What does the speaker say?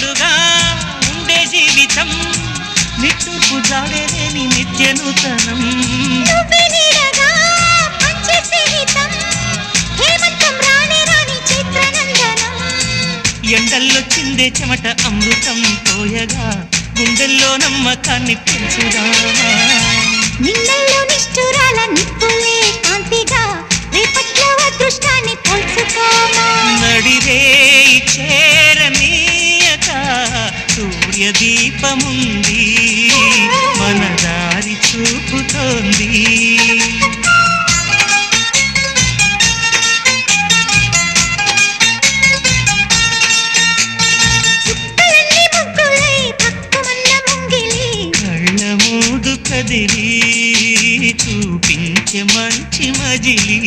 తోడుగా ఉండే జీవితం నిట్టుకు జాడలేని నిత్య నూతనం ఎండల్లో చిందే చెమట అమృతం పోయగా గుండెల్లో నమ్మకాన్ని పెంచుదా నిన్నల్లో నిష్ఠురాల నిప్పులే కాంతిగా రేపట్లో అదృష్టాన్ని పోల్చుకోమా నడిరే చేరనీయక సూర్యదీపముంది మన దారి చూపుతోంది కదిలి చూపించే మంచి మజిలీ